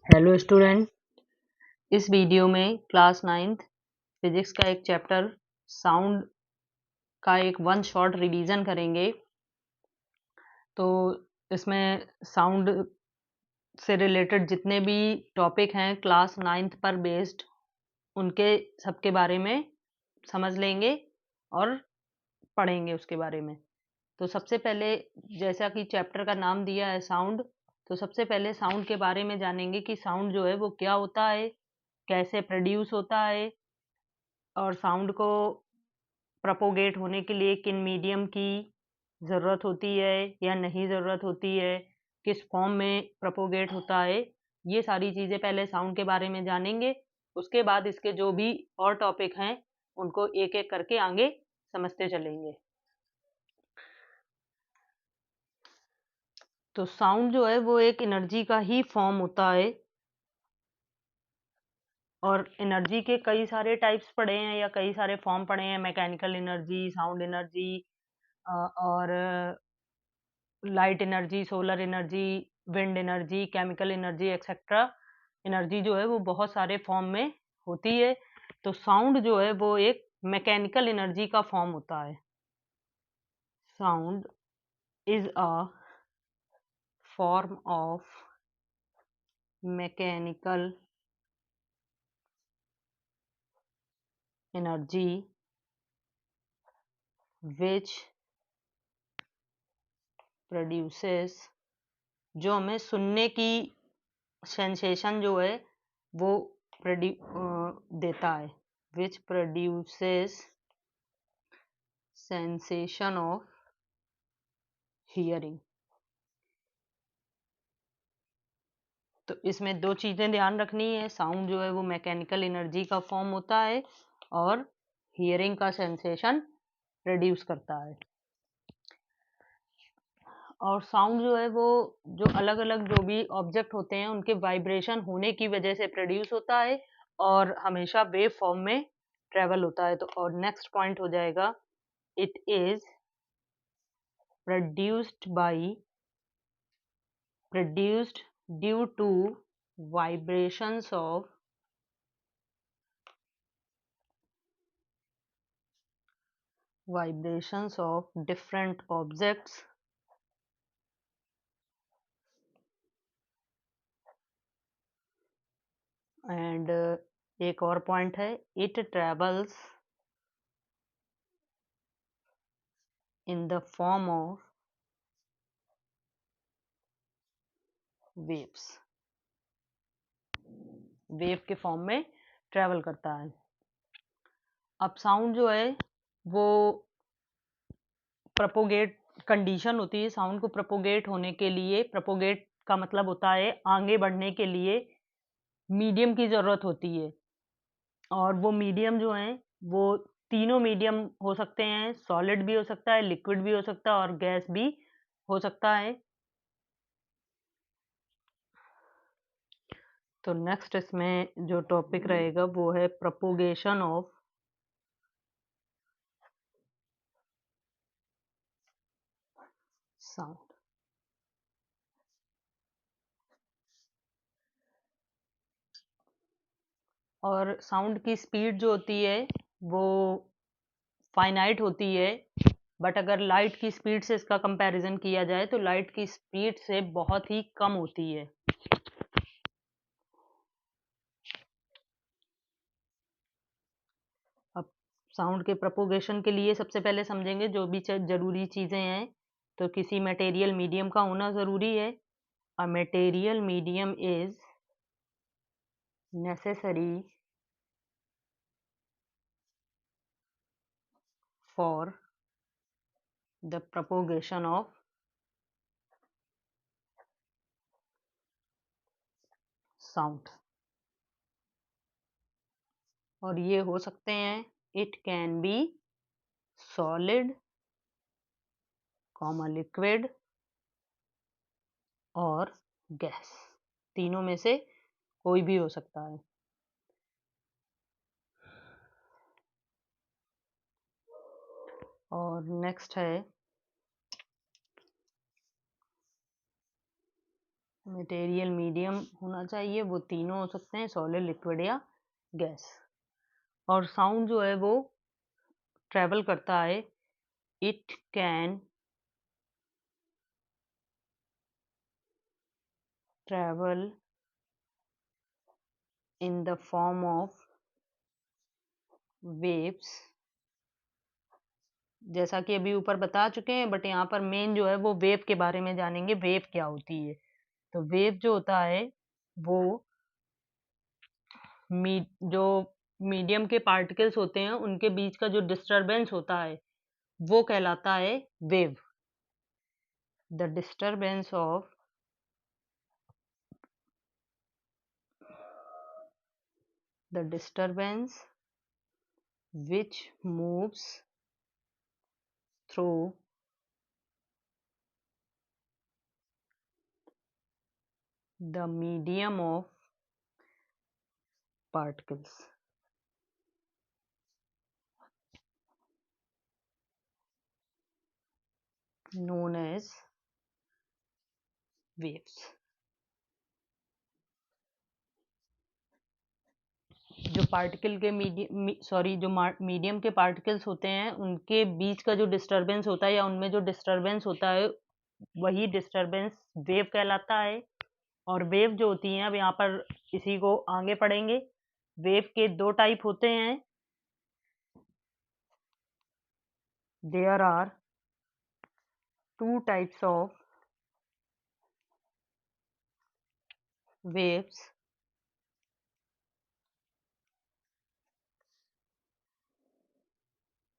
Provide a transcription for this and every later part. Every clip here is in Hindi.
Hello student. इस वीडियो में क्लास 9th फिजिक्स का एक चैप्टर साउंड का एक वन शॉट रिवीजन करेंगे। तो इसमें साउंड से रिलेटेड जितने भी टॉपिक हैं क्लास 9th पर बेस्ड, उनके सबके बारे में समझ लेंगे और पढ़ेंगे उसके बारे में। तो सबसे पहले, जैसा कि चैप्टर का नाम दिया है साउंड, तो सबसे पहले साउंड के बारे में जानेंगे कि साउंड जो है वो क्या होता है, कैसे प्रोड्यूस होता है और साउंड को प्रोपोगेट होने के लिए किन मीडियम की ज़रूरत होती है या नहीं ज़रूरत होती है, किस फॉर्म में प्रोपोगेट होता है। ये सारी चीज़ें पहले साउंड के बारे में जानेंगे। उसके बाद इसके जो भी और टॉपिक हैं उनको एक एक करके आगे समझते चलेंगे। तो साउंड जो है वो एक एनर्जी का ही फॉर्म होता है और एनर्जी के कई सारे टाइप्स पढ़े हैं या कई सारे फॉर्म पढ़े हैं। मैकेनिकल एनर्जी, साउंड एनर्जी और light energy, solar energy, wind energy, chemical energy etcetera. Energy जो है वो बहुत सारे फॉर्म में होती है। तो साउंड जो है वो एक मैकेनिकल एनर्जी का फॉर्म होता है। Sound is a form of mechanical energy which produces, जो हमें सुनने की सेंसेशन जो है वो देता है। Which produces sensation of hearing. तो इसमें दो चीज़ें ध्यान रखनी है। साउंड जो है वो मैकेनिकल एनर्जी का फॉर्म होता है और हियरिंग का सेंसेशन प्रोड्यूस करता है। और साउंड जो है वो जो अलग अलग जो भी ऑब्जेक्ट होते हैं उनके वाइब्रेशन होने की वजह से प्रोड्यूस होता है और हमेशा वेव फॉर्म में ट्रेवल होता है। तो और नेक्स्ट पॉइंट हो जाएगा, it is produced due to vibrations of different objects and एक और पॉइंट है, it travels in the form of waves. Wave के फॉर्म में ट्रेवल करता है। अब साउंड जो है वो प्रोपोगेट कंडीशन होती है। साउंड को प्रोपोगेट होने के लिए, प्रोपोगेट का मतलब होता है आगे बढ़ने के लिए मीडियम की ज़रूरत होती है। और वो मीडियम जो है वो तीनों मीडियम हो सकते हैं। सॉलिड भी हो सकता है, लिक्विड भी हो सकता है और गैस भी हो सकता है। तो नेक्स्ट इसमें जो टॉपिक रहेगा वो है प्रोपोगेशन ऑफ साउंड। और साउंड की स्पीड जो होती है वो फाइनाइट होती है, बट अगर लाइट की स्पीड से इसका कंपैरिजन किया जाए तो लाइट की स्पीड से बहुत ही कम होती है। अब साउंड के प्रोपोगेशन के लिए सबसे पहले समझेंगे जो भी जरूरी चीजें हैं। तो किसी मटेरियल मीडियम का होना जरूरी है। A material medium is necessary for the propagation of sound. और ये हो सकते हैं, it can be solid, comma liquid और गैस। तीनों में से कोई भी हो सकता है। और नेक्स्ट है मटेरियल मीडियम होना चाहिए, वो तीनों हो सकते हैं, सॉलिड, लिक्विड या गैस। और साउंड जो है वो ट्रेवल करता है, it can travel in the form of waves, जैसा कि अभी ऊपर बता चुके हैं, बट यहाँ पर मेन जो है वो वेव के बारे में जानेंगे, वेव क्या होती है। तो वेव जो होता है वो जो मीडियम के पार्टिकल्स होते हैं उनके बीच का जो डिस्टरबेंस होता है वो कहलाता है wave. The disturbance of the disturbance which moves through the medium of particles known as waves। जो पार्टिकल के मीडियम के पार्टिकल्स होते हैं उनके बीच का जो डिस्टरबेंस होता है या उनमें जो डिस्टरबेंस होता है वही डिस्टरबेंस वेव कहलाता है। और वेव जो होती हैं, अब यहाँ पर इसी को आगे पढ़ेंगे। वेव के दो टाइप होते हैं। There are two types of waves.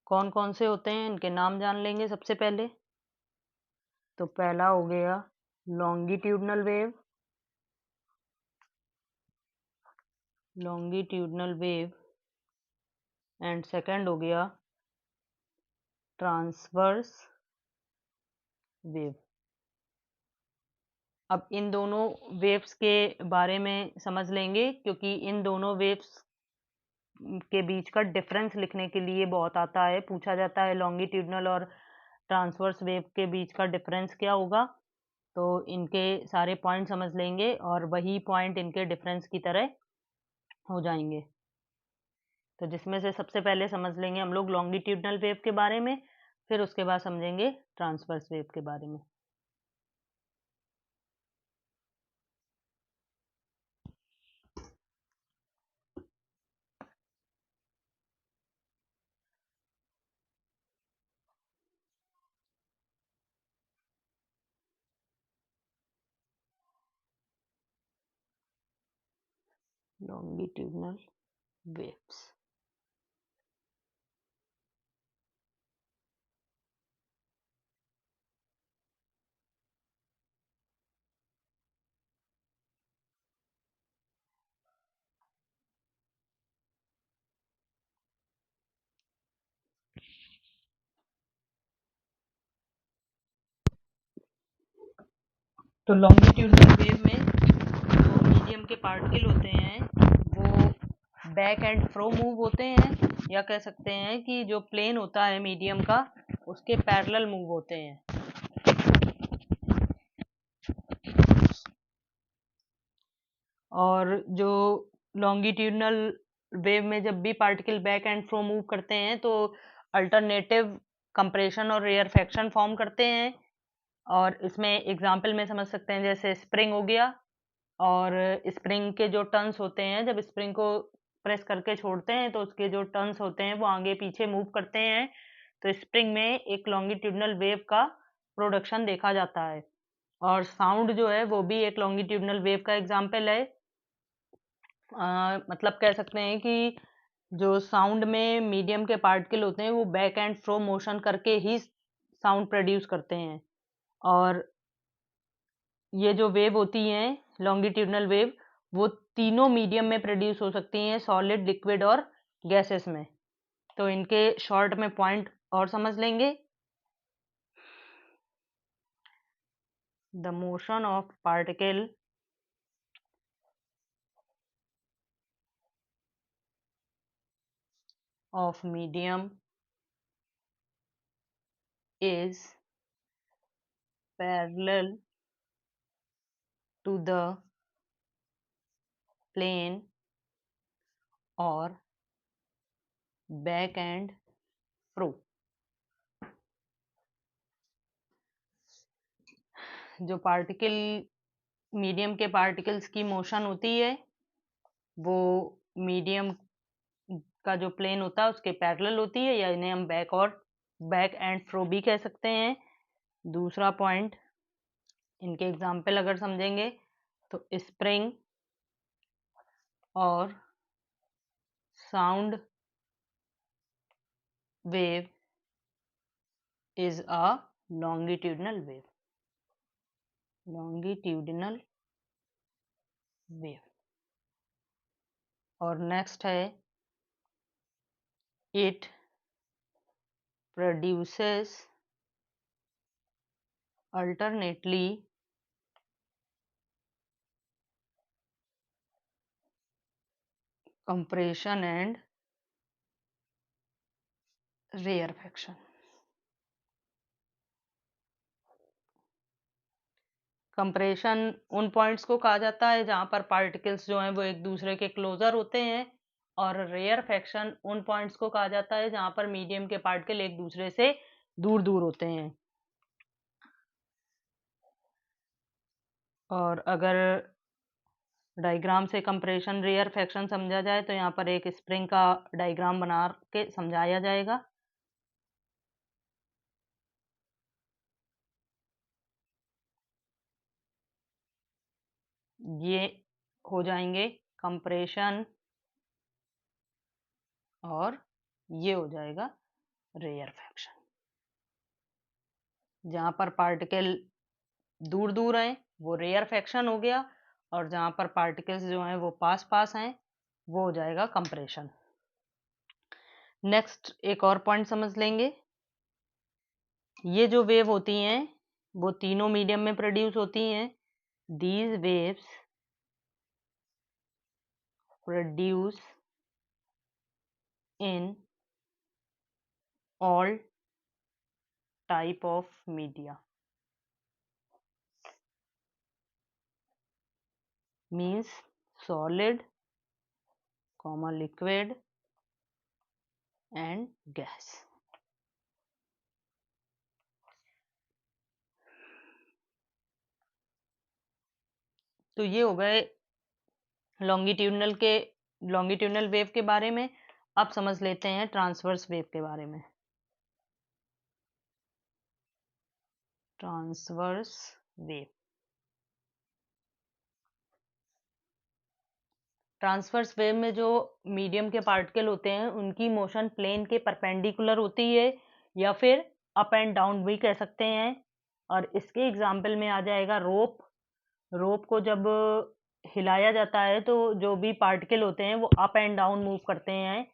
कौन कौन से होते हैं इनके नाम जान लेंगे सबसे पहले। तो पहला हो गया longitudinal wave, longitudinal wave. And second हो गया ट्रांसवर्स वेव। अब इन दोनों वेव्स के बारे में समझ लेंगे, क्योंकि इन दोनों वेव्स के बीच का डिफरेंस लिखने के लिए बहुत आता है, पूछा जाता है लॉन्गिट्यूडनल और ट्रांसवर्स वेव के बीच का डिफरेंस क्या होगा। तो इनके सारे पॉइंट समझ लेंगे और वही पॉइंट इनके डिफरेंस की तरह हो जाएंगे। तो जिसमें से सबसे पहले समझ लेंगे हम लोग लॉन्गिट्यूडनल वेव के बारे में, फिर उसके बाद समझेंगे ट्रांसवर्स वेव के बारे में। longitudinal waves। तो लॉन्गिट्यूडनल वेव में जो मीडियम के पार्टिकल होते हैं वो बैक एंड फ्रो मूव होते हैं, या कह सकते हैं कि जो प्लेन होता है मीडियम का उसके पैरेलल मूव होते हैं। और जो लॉन्गिट्यूडनल वेव में जब भी particle back and fro move करते हैं तो अल्टरनेटिव कंप्रेशन और रेयरफेक्शन फॉर्म करते हैं। और इसमें एग्जांपल में समझ सकते हैं, जैसे स्प्रिंग हो गया, और स्प्रिंग के जो टर्न्स होते हैं जब स्प्रिंग को प्रेस करके छोड़ते हैं तो उसके जो टर्न्स होते हैं वो आगे पीछे मूव करते हैं। तो स्प्रिंग में एक लॉन्गिट्यूडनल वेव का प्रोडक्शन देखा जाता है। और साउंड जो है वो भी एक लॉन्गिट्यूडनल वेव का एग्जाम्पल है। मतलब कह सकते हैं कि जो साउंड में मीडियम के पार्टिकल होते हैं वो बैक एंड फ्रो मोशन करके ही साउंड प्रोड्यूस करते हैं। और ये जो वेव होती हैं लॉन्गिट्यूडनल वेव, वो तीनों मीडियम में प्रोड्यूस हो सकती हैं, सॉलिड, लिक्विड और गैसेस में। तो इनके शॉर्ट में पॉइंट और समझ लेंगे। The motion of particle of medium is parallel to the plane or back and fro। जो पार्टिकल मीडियम के पार्टिकल्स की मोशन होती है वो मीडियम का जो प्लेन होता है उसके पैरेलल होती है, या इन्हें हम बैक एंड फ्रो भी कह सकते हैं। दूसरा पॉइंट, इनके एग्जाम्पल अगर समझेंगे तो स्प्रिंग और sound wave is a longitudinal wave. Longitudinal wave. और नेक्स्ट है it produces alternately compression and rarefaction। Compression उन पॉइंट्स को कहा जाता है जहां पर पार्टिकल्स जो हैं वो एक दूसरे के क्लोजर होते हैं, और रेयरफेक्शन उन पॉइंट्स को कहा जाता है जहां पर मीडियम के पार्टिकल एक दूसरे से दूर दूर होते हैं। और अगर डायग्राम से कंप्रेशन रेयरफेक्शन समझा जाए तो यहाँ पर एक स्प्रिंग का डायग्राम बना के समझाया जाएगा। ये हो जाएंगे कंप्रेशन और ये हो जाएगा रेयरफेक्शन। जहां पर पार्टिकल दूर दूर हैं वो रेयरफेक्शन हो गया, और जहां पर पार्टिकल्स जो हैं वो पास पास हैं वो हो जाएगा कंप्रेशन। नेक्स्ट एक और पॉइंट समझ लेंगे। ये जो वेव होती हैं वो तीनों मीडियम में प्रोड्यूस होती हैं। These waves produce in all type of media. Means solid, liquid and gas. तो ये हो गए लॉन्गिट्यूडनल वेव के बारे में। अब समझ लेते हैं ट्रांसवर्स वेव के बारे में। Transverse wave. ट्रांसवर्स वेव में जो मीडियम के पार्टिकल होते हैं उनकी मोशन प्लेन के परपेंडिकुलर होती है, या फिर अप एंड डाउन भी कह सकते हैं। और इसके एग्जाम्पल में आ जाएगा रोप। रोप को जब हिलाया जाता है तो जो भी पार्टिकल होते हैं वो अप एंड डाउन मूव करते हैं।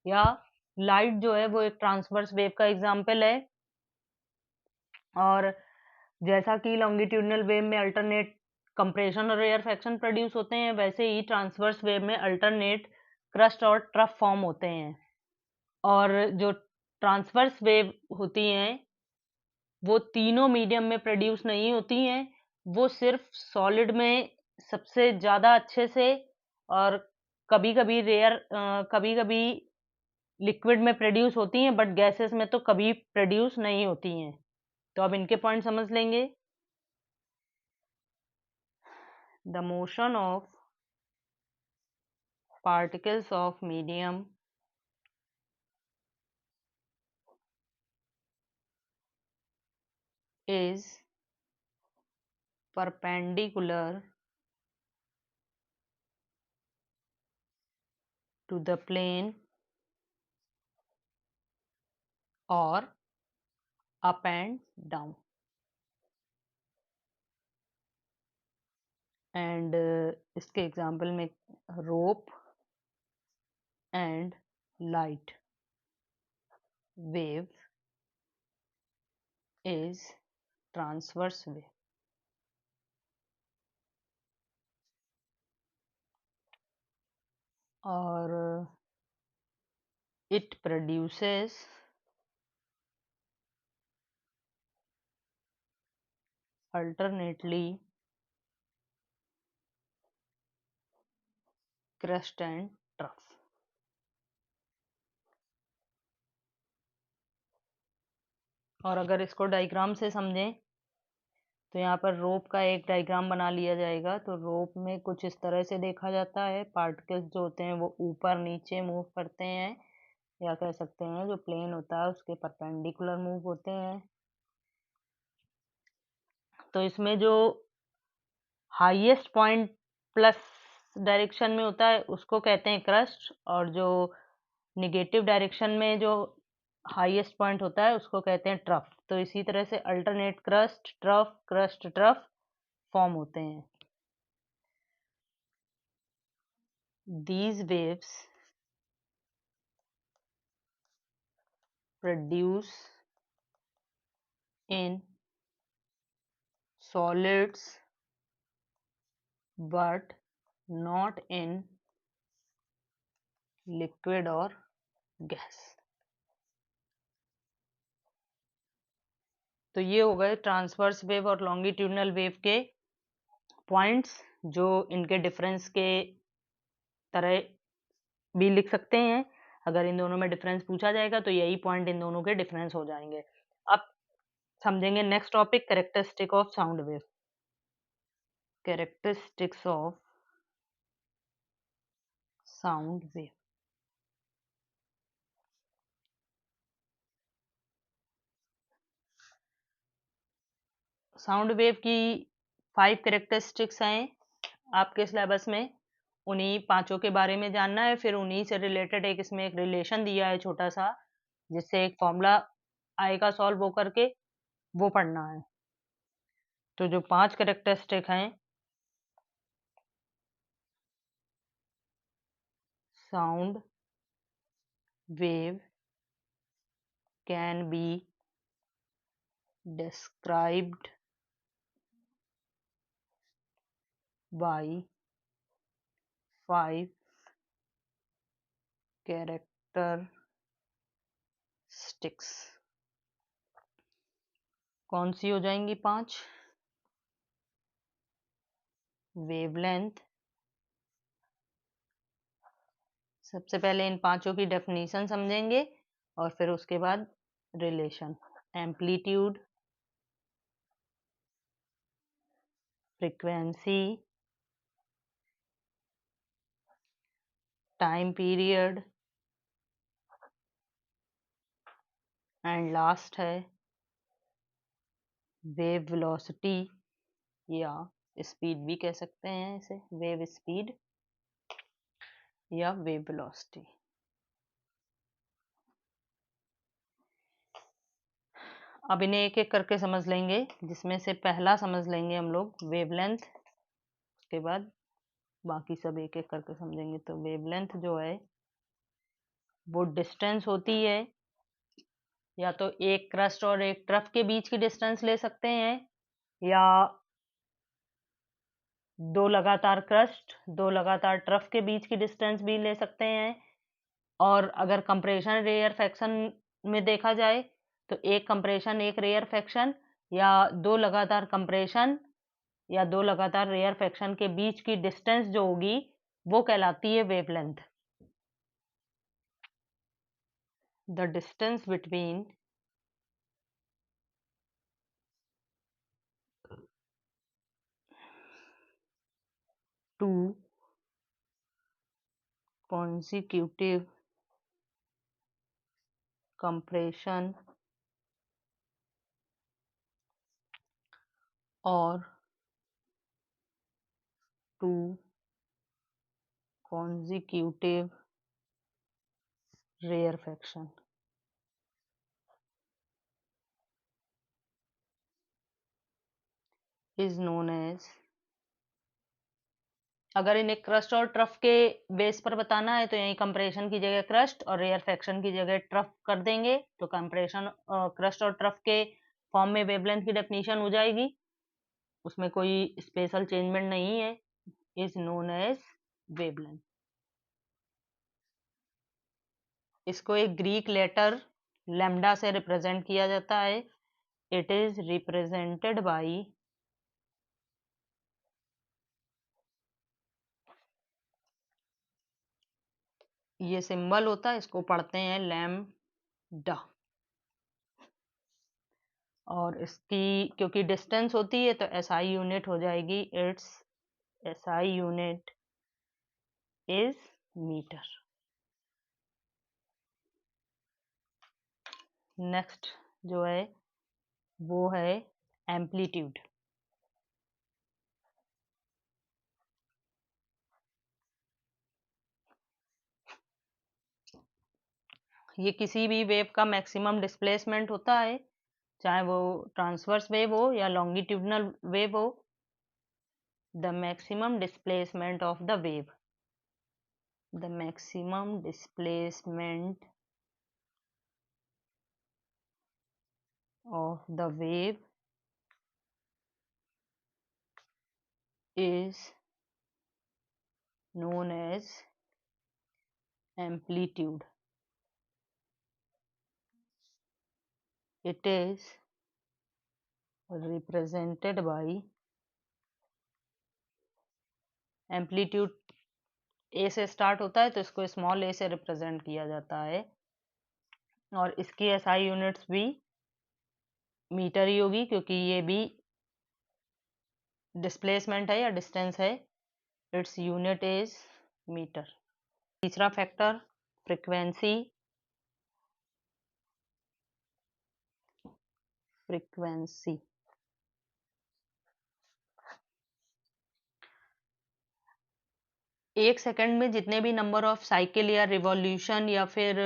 या लाइट जो है वो एक ट्रांसवर्स वेव का एग्जाम्पल है। और जैसा कि लॉन्गिट्यूडनल वेव में अल्टरनेट कंप्रेशन और रेयरफेक्शन प्रोड्यूस होते हैं, वैसे ही ट्रांसवर्स वेव में अल्टरनेट क्रस्ट और ट्रफ फॉर्म होते हैं। और जो ट्रांसवर्स वेव होती हैं वो तीनों मीडियम में प्रोड्यूस नहीं होती हैं, वो सिर्फ सॉलिड में सबसे ज़्यादा अच्छे से, और कभी कभी कभी कभी लिक्विड में प्रोड्यूस होती हैं, बट गैसेस में तो कभी प्रोड्यूस नहीं होती हैं। तो अब इनके पॉइंट समझ लेंगे। The motion of particles of medium is perpendicular to the plane or up and down। And इसके एग्जाम्पल में rope and light wave is transverse wave. और it produces alternately crest and trough। और अगर इसको डायग्राम से समझें तो यहाँ पर रोप का एक डायग्राम बना लिया जाएगा। तो रोप में कुछ इस तरह से देखा जाता है, पार्टिकल्स जो होते हैं वो ऊपर नीचे मूव करते हैं, या कह सकते हैं जो प्लेन होता है उसके परपेंडिकुलर मूव होते हैं। तो इसमें जो हाईएस्ट पॉइंट प्लस डायरेक्शन में होता है उसको कहते हैं क्रस्ट, और जो निगेटिव डायरेक्शन में जो हाईएस्ट पॉइंट होता है उसको कहते हैं ट्रफ। तो इसी तरह से अल्टरनेट क्रस्ट ट्रफ फॉर्म होते हैं। These waves produce in solids but not in liquid or gas। तो ये हो गए ट्रांसवर्स वेव और लॉन्गिट्यूडनल वेव के पॉइंट्स, जो इनके डिफरेंस के तरह भी लिख सकते हैं। अगर इन दोनों में डिफरेंस पूछा जाएगा तो यही पॉइंट इन दोनों के डिफरेंस हो जाएंगे। अब समझेंगे next topic, characteristic of sound wave. Characteristics of sound wave. Sound wave की 5 कैरेक्टरिस्टिक्स हैं आपके सिलेबस में, उन्हीं पांचों के बारे में जानना है। फिर उन्हीं से रिलेटेड एक इसमें एक रिलेशन दिया है छोटा सा, जिससे एक फॉर्मूला आएगा सॉल्व हो करके, वो पढ़ना है। तो जो 5 कैरेक्टरिस्टिक हैं, sound wave can be described by 5 characteristics। कौन सी हो जाएंगी 5? वेवलेंथ, सबसे पहले इन पांचों की डेफिनेशन समझेंगे और फिर उसके बाद relation. Amplitude, frequency, time period, and last है वेव वेलोसिटी, या स्पीड भी कह सकते हैं इसे, वेव स्पीड या वेव वेलोसिटी। अब इन्हें एक एक करके समझ लेंगे, जिसमें से पहला समझ लेंगे हम लोग वेवलेंथ, उसके बाद बाकी सब एक एक करके समझेंगे। तो वेवलेंथ जो है वो डिस्टेंस होती है, या तो एक क्रस्ट और एक ट्रफ के बीच की डिस्टेंस ले सकते हैं, या दो लगातार क्रस्ट दो लगातार ट्रफ के बीच की डिस्टेंस भी ले सकते हैं। और अगर कंप्रेशन रेयरफेक्शन में देखा जाए तो एक कंप्रेशन एक रेयरफेक्शन, या दो लगातार कंप्रेशन या दो लगातार रेयरफेक्शन के बीच की डिस्टेंस जो होगी वो कहलाती है wavelength. The distance between two consecutive compression or two consecutive rarefaction is known as। अगर इन्हें क्रस्ट और ट्रफ के बेस पर बताना है तो यही कंप्रेशन की जगह क्रस्ट और रेयरफेक्शन की जगह ट्रफ कर देंगे, तो कंप्रेशन क्रस्ट और ट्रफ के फॉर्म में वेवलेंथ की डेफिनेशन हो जाएगी, उसमें कोई स्पेशल चेंजमेंट नहीं है, इज नोन एज वेवलेंथ। इसको एक ग्रीक लेटर लैम्डा से रिप्रेजेंट किया जाता है। इट इज रिप्रेजेंटेड बाय ये सिंबल होता है, इसको पढ़ते हैं लैम्डा। और इसकी क्योंकि डिस्टेंस होती है तो एसआई यूनिट हो जाएगी, its SI unit is metre. Next जो है वो है एम्पलीट्यूड। ये किसी भी वेव का मैक्सिमम डिस्प्लेसमेंट होता है, चाहे वो ट्रांसवर्स वेव हो या लॉन्गिट्यूडनल वेव हो। The maximum displacement of the wave, the maximum displacement of the wave is known as amplitude. It is represented by amplitude ए से स्टार्ट होता है तो इसको स्मॉल ए से रिप्रेजेंट किया जाता है, और इसकी एसआई यूनिट्स भी मीटर ही होगी क्योंकि ये भी डिस्प्लेसमेंट है या डिस्टेंस है। Its unit is metre. तीसरा फैक्टर फ्रीक्वेंसी। फ्रीक्वेंसी एक सेकंड में जितने भी नंबर ऑफ साइकिल या रिवॉल्यूशन या फिर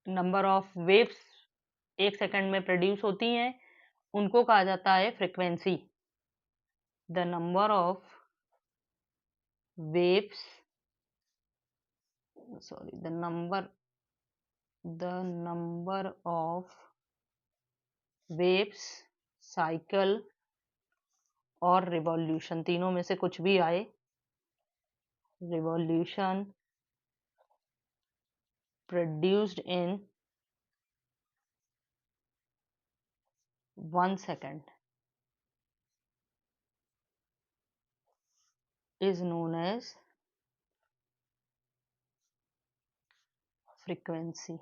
नंबर ऑफ वेव्स एक सेकंड में प्रोड्यूस होती हैं उनको कहा जाता है frequency. The number of waves, sorry, the number of waves, cycle और रिवॉल्यूशन, तीनों में से कुछ भी आए, revolution produced in 1 second is known as frequency।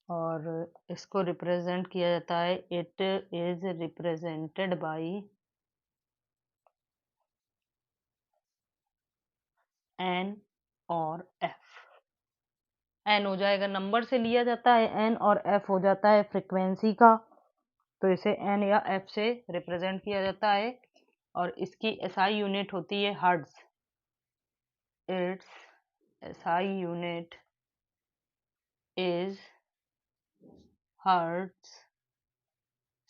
और इसको रिप्रेजेंट किया जाता है, it is represented by N और एफ। एन हो जाएगा नंबर से लिया जाता है एन, और एफ हो जाता है फ्रीक्वेंसी का, तो इसे एन या एफ से रिप्रेजेंट किया जाता है। और इसकी एसआई यूनिट होती है hertz. It's SI unit is hertz.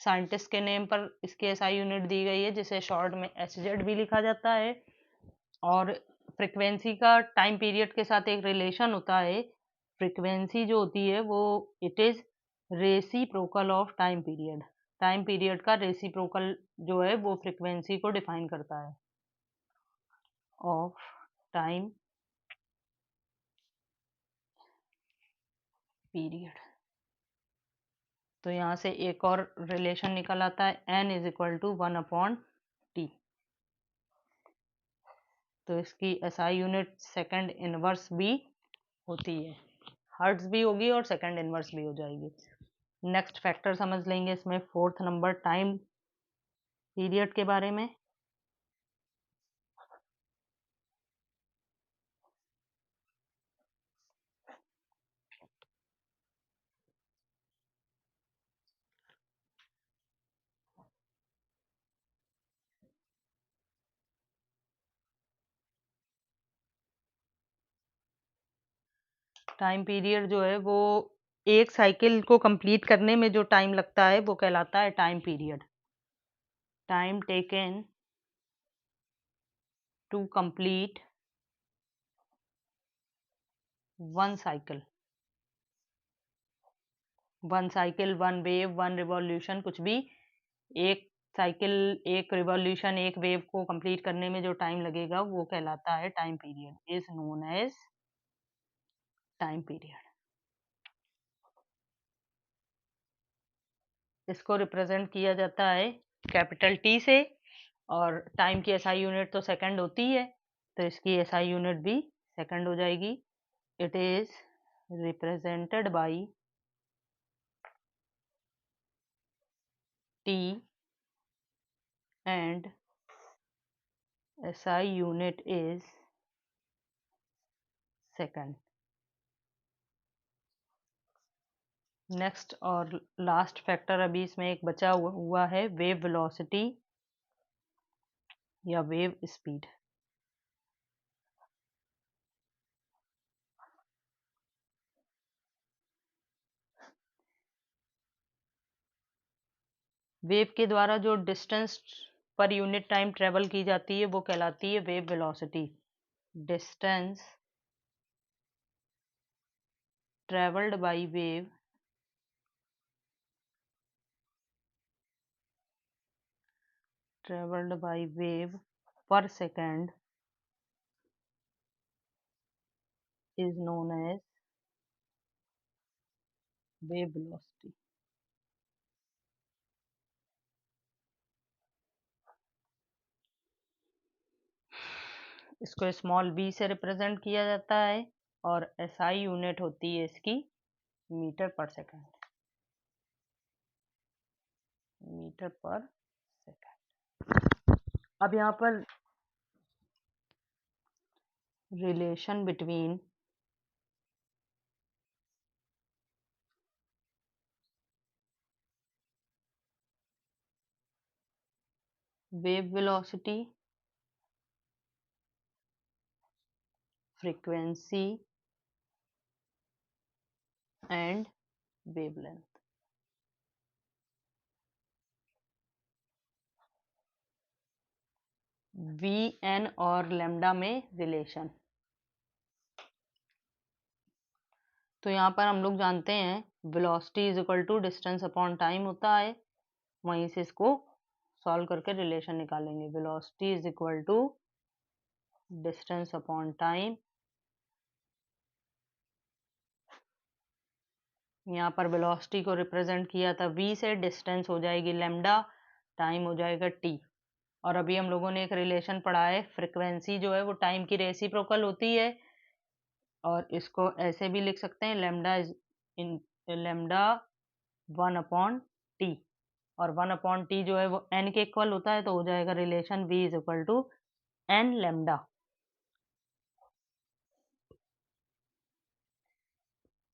Scientist के नेम पर इसकी एसआई यूनिट दी गई है जिसे शॉर्ट में एचजेड भी लिखा जाता है। और फ्रीक्वेंसी का टाइम पीरियड के साथ एक रिलेशन होता है। फ्रीक्वेंसी जो होती है वो it is reciprocal of time period. Time period का रेसिप्रोकल जो है वो फ्रीक्वेंसी को डिफाइन करता है, ऑफ टाइम पीरियड। तो यहाँ से एक और रिलेशन निकल आता है, n is equal to 1/t। तो इसकी एसआई यूनिट सेकंड इनवर्स भी होती है, हर्ट्ज भी होगी और सेकंड इनवर्स भी हो जाएगी। नेक्स्ट फैक्टर समझ लेंगे इसमें, फोर्थ नंबर टाइम पीरियड के बारे में। टाइम पीरियड जो है वो एक साइकिल को कंप्लीट करने में जो टाइम लगता है वो कहलाता है time period. Time taken to complete one cycle. One cycle, one wave, one revolution, कुछ भी, एक साइकिल, एक रिवॉल्यूशन, एक वेव को कंप्लीट करने में जो टाइम लगेगा वो कहलाता है time period, is known as time period. इसको रिप्रेजेंट किया जाता है कैपिटल टी से, और टाइम की एसआई यूनिट तो सेकंड होती है, तो इसकी एसआई यूनिट भी सेकंड हो जाएगी। It is represented bye T and SI unit is second। Next और लास्ट फैक्टर अभी इसमें एक बचा हुआ है, वेव वेलोसिटी या वेव स्पीड। वेव के द्वारा जो distance per unit time travel की जाती है वो कहलाती है wave velocity. Distance travelled by wave per second is known as wave velocity। इसको स्मॉल b से रिप्रेजेंट किया जाता है और एसआई यूनिट होती है इसकी मीटर पर सेकेंड। मीटर पर सेकेंड। अब यहाँ पर relation between wave velocity, frequency and wavelength. V N और लेमडा में रिलेशन। तो यहाँ पर हम लोग जानते हैं velocity is equal to distance upon time होता है, वहीं से इसको सॉल्व करके रिलेशन निकालेंगे। Velocity is equal to distance upon time. यहाँ पर वेलोसिटी को रिप्रेजेंट किया था v से, डिस्टेंस हो जाएगी लेमडा, टाइम हो जाएगा t। और अभी हम लोगों ने एक रिलेशन पढ़ा है, फ्रिक्वेंसी जो है वो टाइम की रेसिप्रोकल होती है, और इसको ऐसे भी लिख सकते हैं, lambda is in lambda 1/t, और 1/t जो है वो n के इक्वल होता है, तो हो जाएगा relation v is equal to n lambda,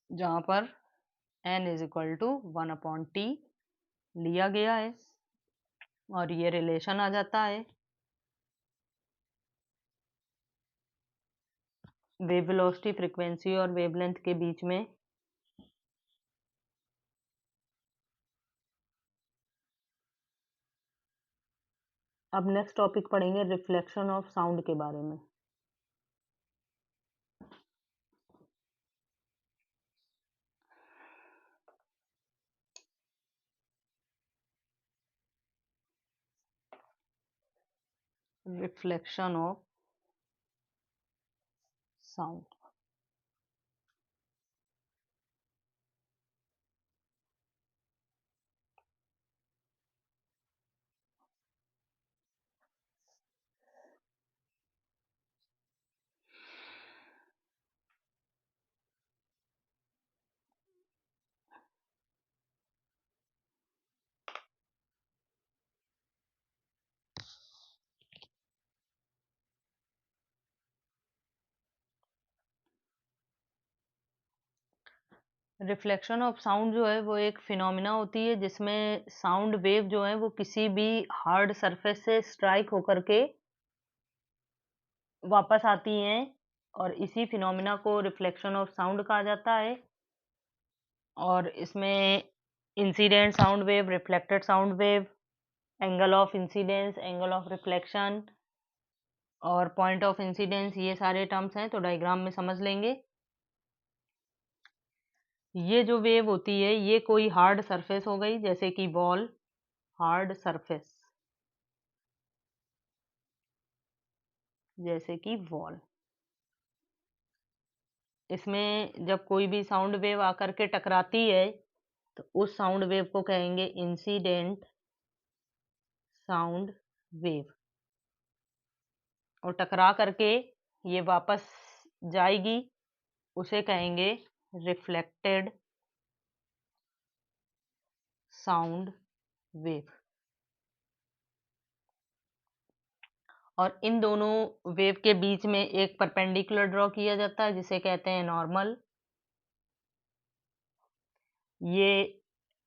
जहाँ पर n is equal to 1/t लिया गया है, और ये रिलेशन आ जाता है वेव वेलोसिटी, फ्रीक्वेंसी और वेवलेंथ के बीच में। अब नेक्स्ट टॉपिक पढ़ेंगे रिफ्लेक्शन ऑफ साउंड के बारे में। Reflection of sound. Reflection of sound जो है वो एक फिनोमिना होती है जिसमें साउंड वेव जो है वो किसी भी हार्ड सरफेस से स्ट्राइक होकर के वापस आती हैं, और इसी फिनोमिना को रिफ्लेक्शन ऑफ साउंड कहा जाता है। और इसमें incident sound wave, reflected sound wave, angle of incidence, angle of reflection और पॉइंट ऑफ इंसिडेंस, ये सारे टर्म्स हैं, तो डायग्राम में समझ लेंगे। ये जो वेव होती है ये कोई हार्ड सरफेस हो गई, जैसे कि बॉल, हार्ड सरफेस, जैसे कि वॉल। इसमें जब कोई भी साउंड वेव आकर के टकराती है तो उस साउंड वेव को कहेंगे इंसिडेंट साउंड वेव। और टकरा करके ये वापस जाएगी, उसे कहेंगे रिफ्लेक्टेड साउंड वेव। और इन दोनों वेव के बीच में एक परपेंडिकुलर ड्रॉ किया जाता है जिसे कहते हैं नॉर्मल। ये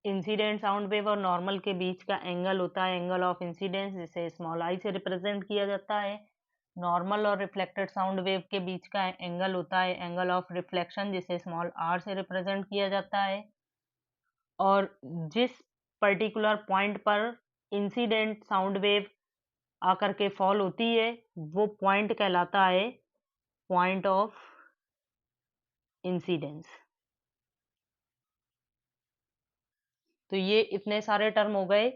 इंसिडेंट साउंड वेव और नॉर्मल के बीच का एंगल होता है एंगल ऑफ इंसिडेंस, जिसे स्मॉल आई से रिप्रेजेंट किया जाता है। नॉर्मल और रिफ्लेक्टेड साउंड वेव के बीच का एंगल होता है एंगल ऑफ रिफ्लेक्शन, जिसे स्मॉल आर से रिप्रेजेंट किया जाता है। और जिस पर्टिकुलर पॉइंट पर इंसिडेंट साउंड वेव आकर के फॉल होती है वो पॉइंट कहलाता है पॉइंट ऑफ इंसिडेंस। तो ये इतने सारे टर्म हो गए।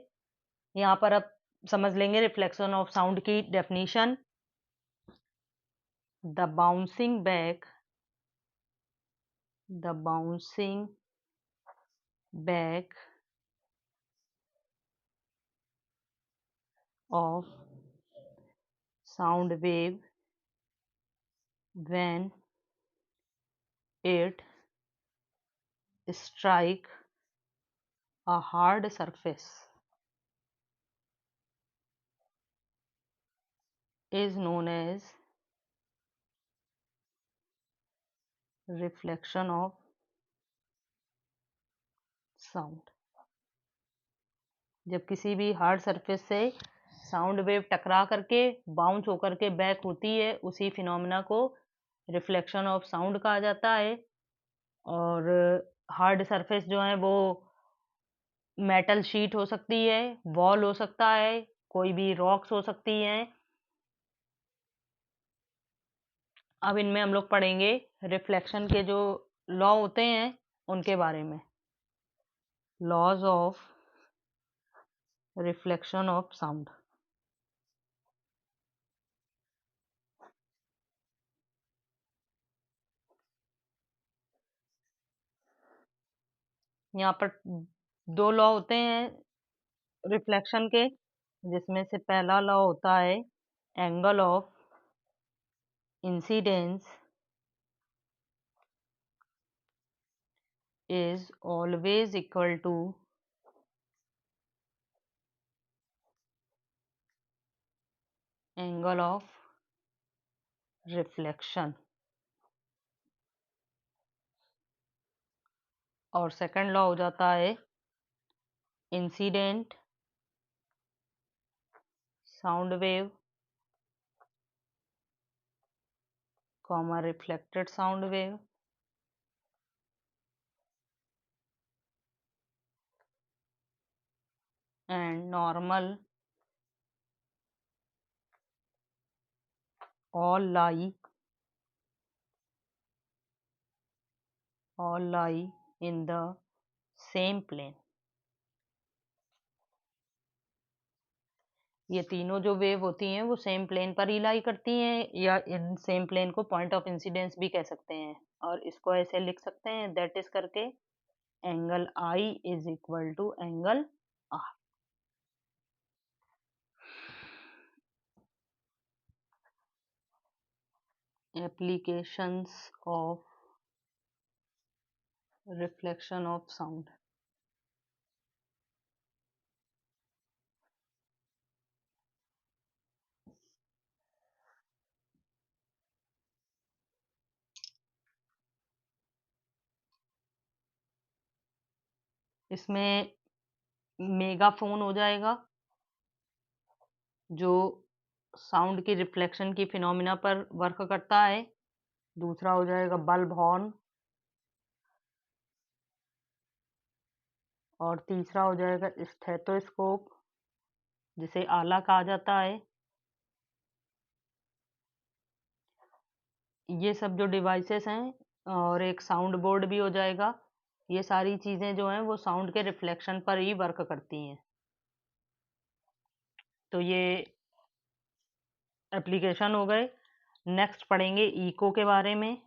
यहाँ पर अब समझ लेंगे रिफ्लेक्शन ऑफ साउंड की definition. The bouncing back of sound wave when it strike a hard surface is known as reflection of sound। जब किसी भी हार्ड सरफेस से साउंड वेव टकरा करके बाउंस होकर के बैक होती है उसी फिनोमेना को रिफ्लेक्शन ऑफ साउंड कहा जाता है। और हार्ड सरफेस जो है वो मेटल शीट हो सकती है, वॉल हो सकता है, कोई भी रॉक्स हो सकती हैं। अब इनमें हम लोग पढ़ेंगे रिफ्लेक्शन के जो लॉ होते हैं उनके बारे में। Laws of reflection of sound. यहाँ पर दो लॉ होते हैं रिफ्लेक्शन के, जिसमें से पहला लॉ होता है angle of incidence is always equal to angle of reflection. और सेकंड लॉ हो जाता है incident sound wave comma reflected sound wave and normal all lie in the same plane। ये तीनों जो वेव होती हैं वो सेम प्लेन पर ही लाई करती हैं, या इन सेम प्लेन को पॉइंट ऑफ इंसिडेंस भी कह सकते हैं। और इसको ऐसे लिख सकते हैं दैट इज करके angle I is equal to angle R. Applications of reflection of sound. इसमें मेगाफोन हो जाएगा जो साउंड की रिफ्लेक्शन की फिनोमिना पर वर्क करता है। दूसरा हो जाएगा बल्ब हॉर्न। और तीसरा हो जाएगा स्टेथोस्कोप, जिसे आला कहा जाता है। ये सब जो डिवाइसेस हैं, और एक साउंड बोर्ड भी हो जाएगा, ये सारी चीज़ें जो हैं वो साउंड के रिफ्लेक्शन पर ही वर्क करती हैं। तो ये एप्लीकेशन हो गए। नेक्स्ट पढ़ेंगे इको के बारे में।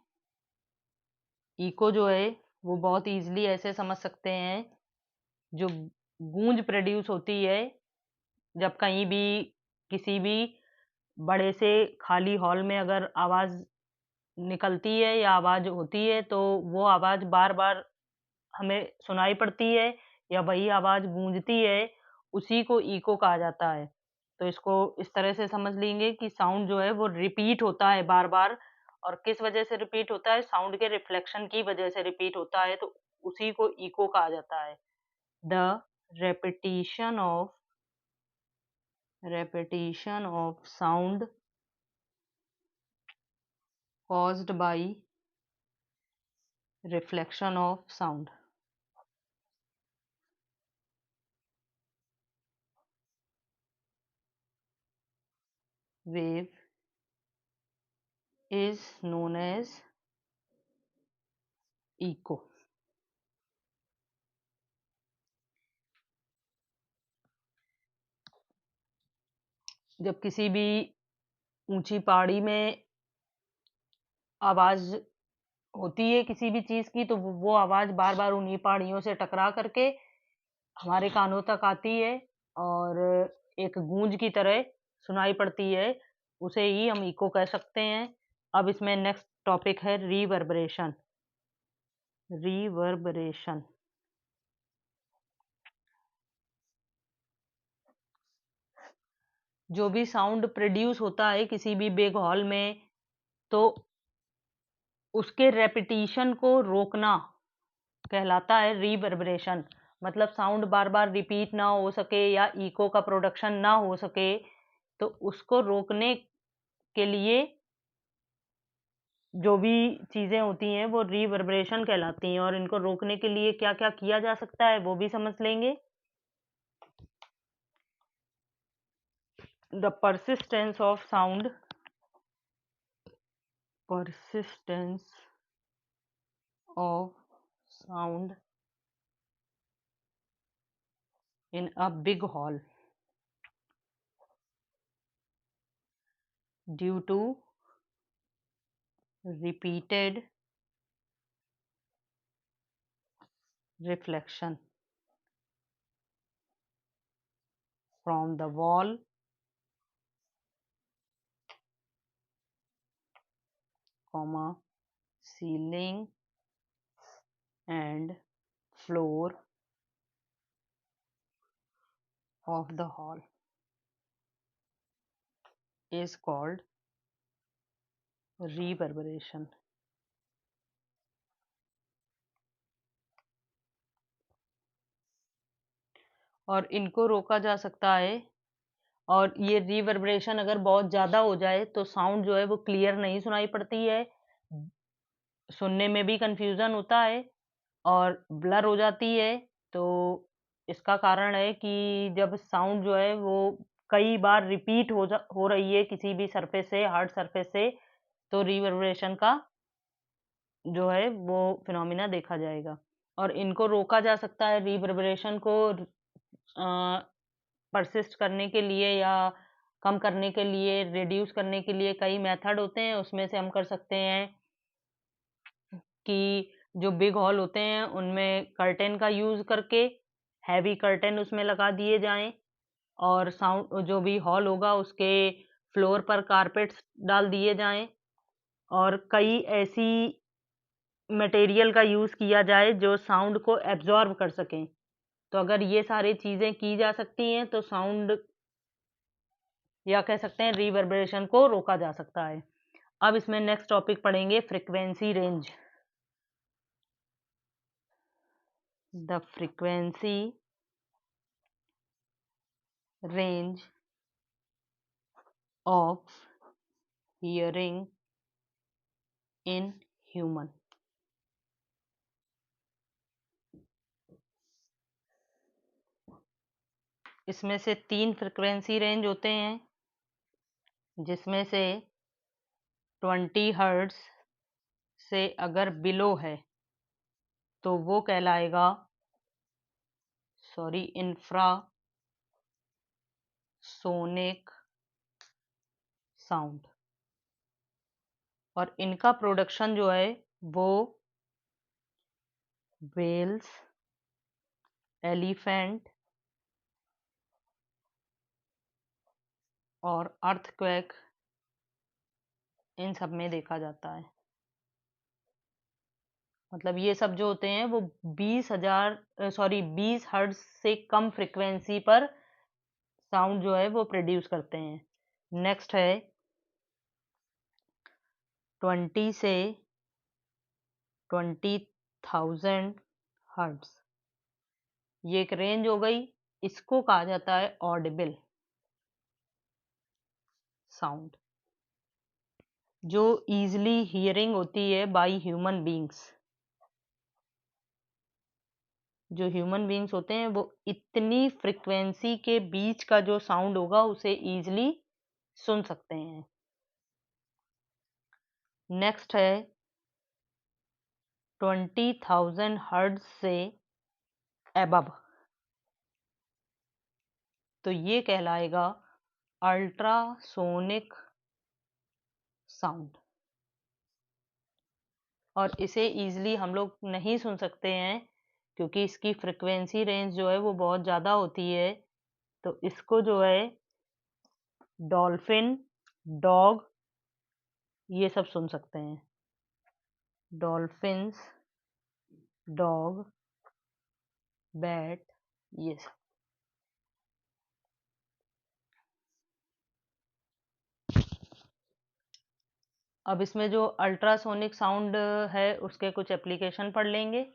इको जो है वो बहुत ईजिली ऐसे समझ सकते हैं, जो गूंज प्रोड्यूस होती है जब कहीं भी किसी भी बड़े से खाली हॉल में अगर आवाज़ निकलती है या आवाज़ होती है तो वो आवाज़ बार-बार हमें सुनाई पड़ती है या वही आवाज़ गूंजती है, उसी को इको कहा जाता है। तो इसको इस तरह से समझ लेंगे कि साउंड जो है वो रिपीट होता है बार-बार, और किस वजह से रिपीट होता है? साउंड के रिफ्लेक्शन की वजह से रिपीट होता है, तो उसी को इको कहा जाता है। The repetition of sound caused by reflection of sound. Wave is known as echo. जब किसी भी ऊंची पहाड़ी में आवाज होती है किसी भी चीज की, तो वो आवाज बार बार उन्हीं पहाड़ियों से टकरा करके हमारे कानों तक आती है और एक गूंज की तरह सुनाई पड़ती है। उसे ही हम इको कह सकते हैं। अब इसमें नेक्स्ट टॉपिक है रिवर्बरेशन। रिवर्बरेशन जो भी साउंड प्रोड्यूस होता है किसी भी बिग हॉल में, तो उसके रेपिटिशन को रोकना कहलाता है रिवर्बरेशन। मतलब साउंड बार बार रिपीट ना हो सके या इको का प्रोडक्शन ना हो सके, तो उसको रोकने के लिए जो भी चीजें होती हैं वो रिवर्बरेशन कहलाती हैं। और इनको रोकने के लिए क्या क्या किया जा सकता है वो भी समझ लेंगे। The persistence of sound persistence of sound in a big hall due to repeated reflection from the wall, comma, ceiling and floor of the hall is called reverberation. और इनको रोका जा सकता है। और ये रिवर्बरेशन अगर बहुत ज़्यादा हो जाए तो साउंड जो है वो क्लियर नहीं सुनाई पड़ती है, सुनने में भी कंफ्यूजन होता है और ब्लर हो जाती है। तो इसका कारण है कि जब साउंड जो है वो कई बार रिपीट हो रही है किसी भी सरफेस से, हार्ड सरफेस से, तो रिवर्बरेशन का जो है वो फिनोमिना देखा जाएगा। और इनको रोका जा सकता है रिवर्बरेशन को परसिस्ट करने के लिए या कम करने के लिए, रिड्यूस करने के लिए कई मेथड होते हैं। उसमें से हम कर सकते हैं कि जो बिग हॉल होते हैं उनमें कर्टेन का यूज करके हैवी कर्टेन उसमें लगा दिए जाएं, और साउंड जो भी हॉल होगा उसके फ्लोर पर कारपेट्स डाल दिए जाएं, और कई ऐसी मटेरियल का यूज किया जाए जो साउंड को एब्जॉर्ब कर सकें। तो अगर ये सारी चीजें की जा सकती हैं तो साउंड या कह सकते हैं रिवर्बरेशन को रोका जा सकता है। अब इसमें नेक्स्ट टॉपिक पढ़ेंगे frequency range. The frequency range of hearing in human. इसमें से 3 फ्रीक्वेंसी रेंज होते हैं, जिसमें से 20 हर्ट्ज से अगर बिलो है तो वो कहलाएगा इंफ्रा सोनिक साउंड। और इनका प्रोडक्शन जो है वो वेल्स, एलिफेंट और अर्थक्वेक इन सब में देखा जाता है। मतलब ये सब जो होते हैं वो 20 हर्ट्ज से कम फ्रिक्वेंसी पर साउंड जो है वो प्रोड्यूस करते हैं। नेक्स्ट है 20 से 20,000 हर्ट्ज, ये एक रेंज हो गई। इसको कहा जाता है ऑडिबल साउंड, जो इजीली हियरिंग होती है बाय ह्यूमन बीइंग्स। जो ह्यूमन बीइंग्स होते हैं वो इतनी फ्रिक्वेंसी के बीच का जो साउंड होगा उसे इजीली सुन सकते हैं। नेक्स्ट है 20,000 हर्ट्ज से एबव, तो ये कहलाएगा अल्ट्रासोनिक साउंड, और इसे इजीली हम लोग नहीं सुन सकते हैं क्योंकि इसकी फ्रिक्वेंसी रेंज जो है वो बहुत ज़्यादा होती है। तो इसको जो है डॉल्फिन, डॉग, ये सब सुन सकते हैं। डॉल्फिन्स, डॉग, बैट, ये सब। अब इसमें जो अल्ट्रासोनिक साउंड है उसके कुछ एप्लीकेशन पढ़ लेंगे।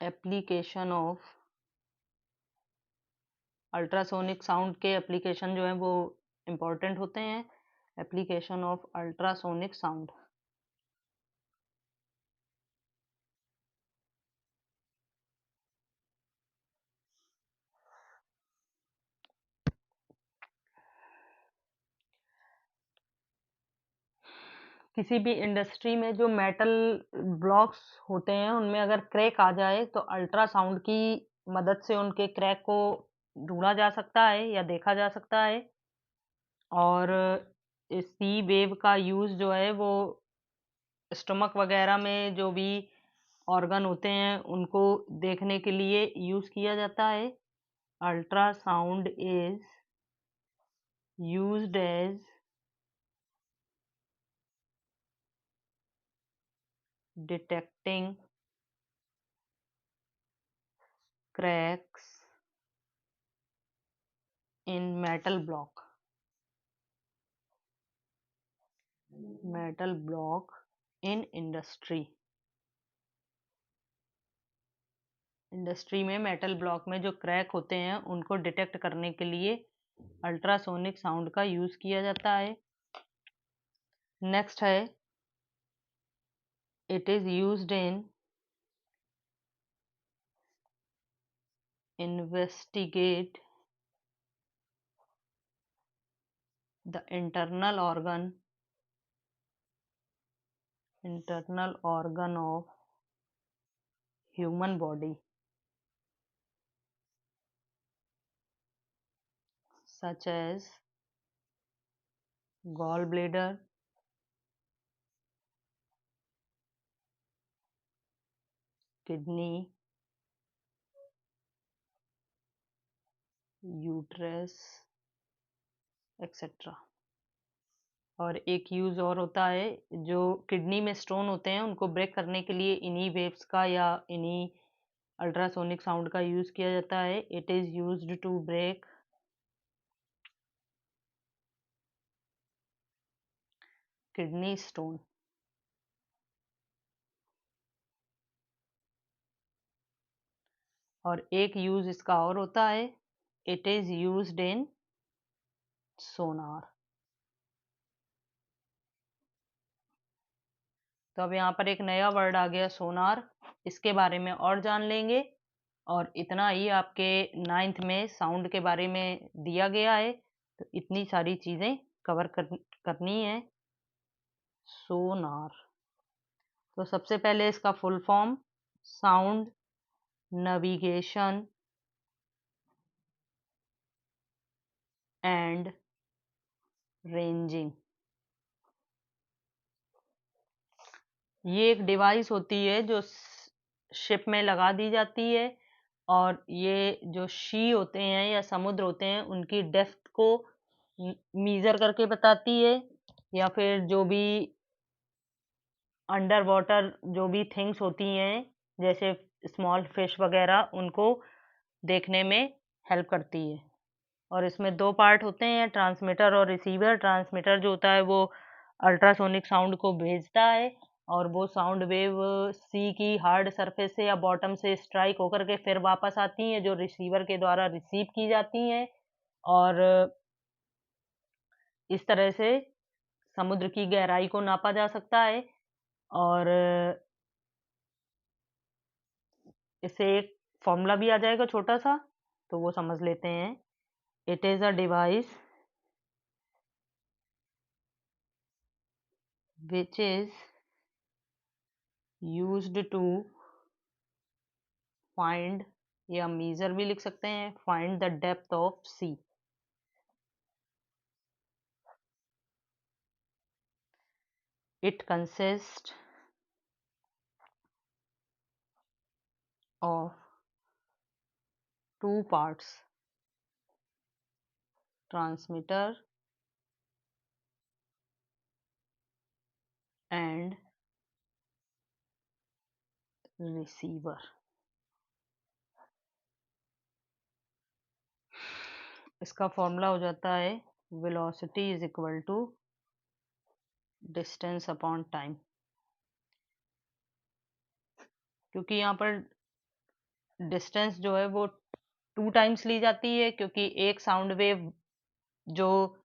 एप्लीकेशन ऑफ अल्ट्रासोनिक साउंड के एप्लीकेशन जो है वो इम्पोर्टेंट होते हैं। एप्लीकेशन ऑफ अल्ट्रासोनिक साउंड, किसी भी इंडस्ट्री में जो मेटल ब्लॉक्स होते हैं उनमें अगर क्रैक आ जाए तो अल्ट्रासाउंड की मदद से उनके क्रैक को ढूंढा जा सकता है या देखा जा सकता है। और सी वेव का यूज़ जो है वो स्टमक वगैरह में जो भी ऑर्गन होते हैं उनको देखने के लिए यूज़ किया जाता है। Ultrasound is used as detecting cracks in metal block in industry में मेटल ब्लॉक में जो क्रैक होते हैं उनको डिटेक्ट करने के लिए अल्ट्रासोनिक साउंड का यूज़ किया जाता है। नेक्स्ट है it is used in investigate the internal organ of human body such as gallbladder, kidney, uterus, etcetera. और एक यूज़ और होता है, जो किडनी में स्टोन होते हैं उनको ब्रेक करने के लिए इन्हीं वेव्स का या इन्हीं अल्ट्रासोनिक साउंड का यूज़ किया जाता है। It is used to break kidney stone. और एक यूज़ इसका और होता है, it is used in sonar. तो अब यहाँ पर एक नया वर्ड आ गया सोनार, इसके बारे में और जान लेंगे। और इतना ही आपके 9th में साउंड के बारे में दिया गया है, तो इतनी सारी चीज़ें कवर करनी है। सोनार, तो सबसे पहले इसका full form sound navigation and ranging. ये एक डिवाइस होती है जो शिप में लगा दी जाती है, और ये जो सी होते हैं या समुद्र होते हैं उनकी डेप्थ को मीजर करके बताती है, या फिर जो भी अंडर वाटर जो भी थिंग्स होती हैं जैसे स्मॉल फिश वगैरह, उनको देखने में हेल्प करती है। और इसमें दो पार्ट होते हैं, ट्रांसमीटर और रिसीवर। ट्रांसमीटर जो होता है वो अल्ट्रासोनिक साउंड को भेजता है, और वो साउंड वेव सी की हार्ड सरफेस से या बॉटम से स्ट्राइक होकर के फिर वापस आती हैं, जो रिसीवर के द्वारा रिसीव की जाती हैं। और इस तरह से समुद्र की गहराई को नापा जा सकता है। और इससे एक फॉर्मूला भी आ जाएगा छोटा सा, तो वो समझ लेते हैं। It is a device which is used to find, या मेजर भी लिख सकते हैं, find the depth of sea. It consist of two parts, transmitter and receiver. इसका फॉर्मूला हो जाता है velocity is equal to distance upon time. क्योंकि यहाँ पर डिस्टेंस जो है वो 2 टाइम्स ली जाती है, क्योंकि एक साउंड वेव जो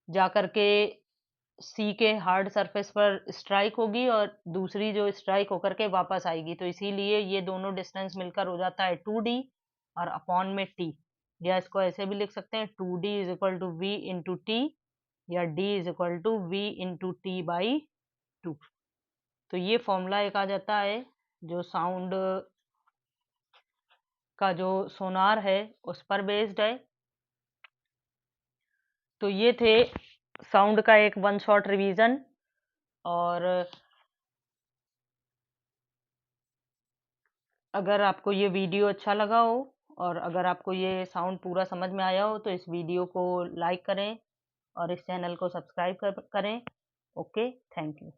जा कर के सी के हार्ड सरफेस पर स्ट्राइक होगी और दूसरी जो स्ट्राइक होकर के वापस आएगी, तो इसीलिए ये दोनों डिस्टेंस मिलकर हो जाता है 2d, और अपॉन में t। या इसको ऐसे भी लिख सकते हैं 2d is equal to v into T, या d is equal to v into T by 2। तो ये फॉर्मूला एक आ जाता है जो साउंड का जो सोनार है उस पर बेस्ड है। तो ये थे साउंड का एक वन शॉट रिवीजन। और अगर आपको ये वीडियो अच्छा लगा हो, और अगर आपको ये साउंड पूरा समझ में आया हो, तो इस वीडियो को लाइक करें और इस चैनल को सब्सक्राइब करें। Okay, thank you.